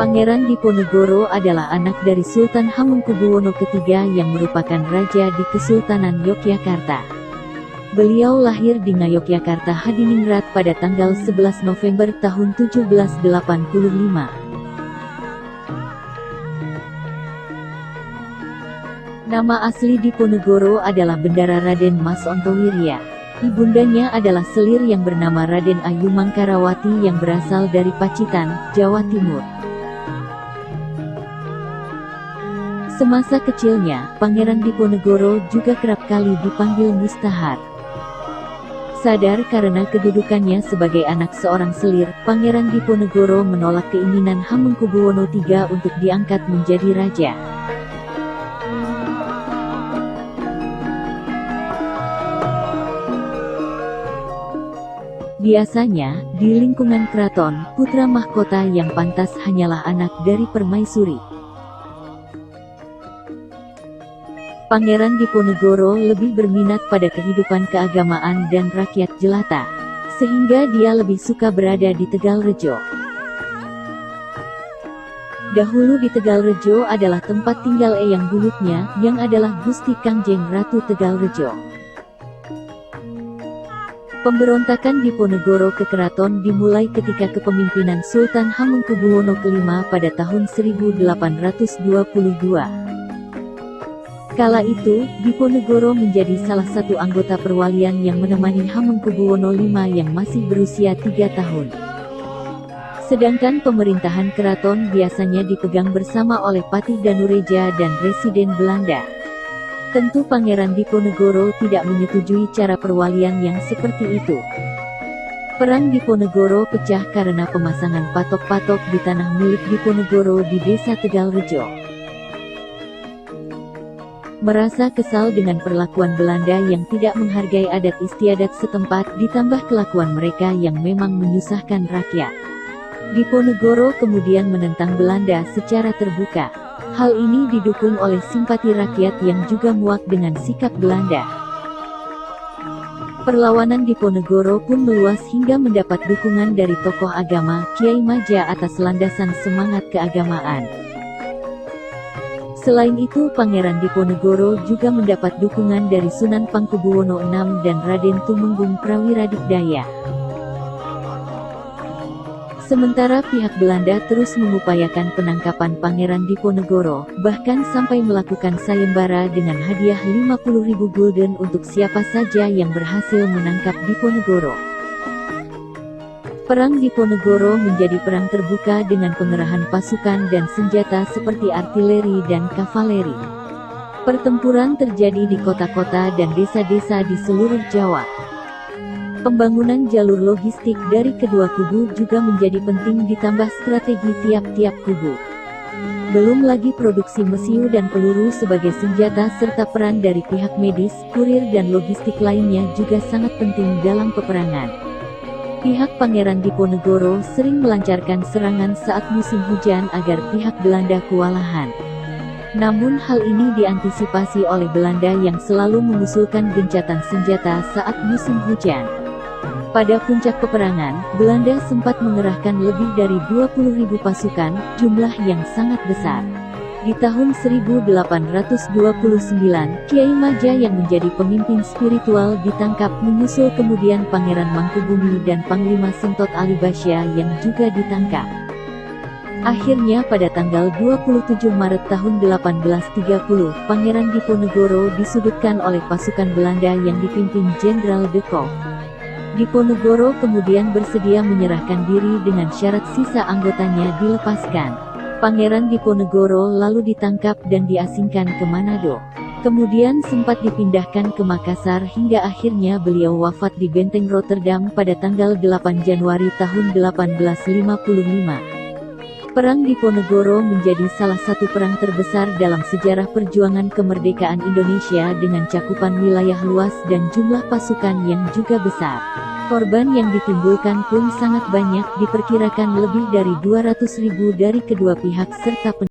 Pangeran Diponegoro adalah anak dari Sultan Hamengkubuwono III yang merupakan raja di Kesultanan Yogyakarta. Beliau lahir di Ngayogyakarta Hadiningrat pada tanggal 11 November tahun 1785. Nama asli Diponegoro adalah Bendara Raden Mas Ontowirya. Ibundanya adalah selir yang bernama Raden Ayu Mangkarawati yang berasal dari Pacitan, Jawa Timur. Semasa kecilnya, Pangeran Diponegoro juga kerap kali dipanggil Mustahar. Sadar karena kedudukannya sebagai anak seorang selir, Pangeran Diponegoro menolak keinginan Hamengkubuwono III untuk diangkat menjadi raja. Biasanya, di lingkungan keraton, putra mahkota yang pantas hanyalah anak dari permaisuri. Pangeran Diponegoro lebih berminat pada kehidupan keagamaan dan rakyat jelata, sehingga dia lebih suka berada di Tegalrejo. Dahulu di Tegalrejo adalah tempat tinggal eyang buyutnya, yang adalah Gusti Kangjeng Ratu Tegalrejo. Pemberontakan Diponegoro ke keraton dimulai ketika kepemimpinan Sultan Hamengkubuwono V pada tahun 1822. Kala itu, Diponegoro menjadi salah satu anggota perwalian yang menemani Hamengkubuwono V yang masih berusia 3 tahun. Sedangkan pemerintahan keraton biasanya dipegang bersama oleh Patih Danureja dan Residen Belanda. Tentu Pangeran Diponegoro tidak menyetujui cara perwalian yang seperti itu. Perang Diponegoro pecah karena pemasangan patok-patok di tanah milik Diponegoro di desa Tegalrejo. Merasa kesal dengan perlakuan Belanda yang tidak menghargai adat istiadat setempat ditambah kelakuan mereka yang memang menyusahkan rakyat, Diponegoro kemudian menentang Belanda secara terbuka. Hal ini didukung oleh simpati rakyat yang juga muak dengan sikap Belanda. Perlawanan Diponegoro pun meluas hingga mendapat dukungan dari tokoh agama, Kiai Maja atas landasan semangat keagamaan. Selain itu Pangeran Diponegoro juga mendapat dukungan dari Sunan Pangkubuwono VI dan Raden Tumenggung Prawiradikdaya. Sementara pihak Belanda terus mengupayakan penangkapan Pangeran Diponegoro, bahkan sampai melakukan sayembara dengan hadiah 50.000 gulden untuk siapa saja yang berhasil menangkap Diponegoro. Perang Diponegoro menjadi perang terbuka dengan pengerahan pasukan dan senjata seperti artileri dan kavaleri. Pertempuran terjadi di kota-kota dan desa-desa di seluruh Jawa. Pembangunan jalur logistik dari kedua kubu juga menjadi penting ditambah strategi tiap-tiap kubu. Belum lagi produksi mesiu dan peluru sebagai senjata serta peran dari pihak medis, kurir dan logistik lainnya juga sangat penting dalam peperangan. Pihak Pangeran Diponegoro sering melancarkan serangan saat musim hujan agar pihak Belanda kewalahan. Namun hal ini diantisipasi oleh Belanda yang selalu mengusulkan gencatan senjata saat musim hujan. Pada puncak peperangan, Belanda sempat mengerahkan lebih dari 20.000 pasukan, jumlah yang sangat besar. Di tahun 1829, Kiai Maja yang menjadi pemimpin spiritual ditangkap, menyusul kemudian Pangeran Mangkubumi dan Panglima Sentot Ali Basya yang juga ditangkap. Akhirnya pada tanggal 27 Maret tahun 1830, Pangeran Diponegoro disudutkan oleh pasukan Belanda yang dipimpin Jenderal De Kock. Diponegoro kemudian bersedia menyerahkan diri dengan syarat sisa anggotanya dilepaskan. Pangeran Diponegoro lalu ditangkap dan diasingkan ke Manado. Kemudian sempat dipindahkan ke Makassar hingga akhirnya beliau wafat di Benteng Rotterdam pada tanggal 8 Januari tahun 1855. Perang Diponegoro menjadi salah satu perang terbesar dalam sejarah perjuangan kemerdekaan Indonesia dengan cakupan wilayah luas dan jumlah pasukan yang juga besar. Korban yang ditimbulkan pun sangat banyak, diperkirakan lebih dari 200.000 dari kedua pihak serta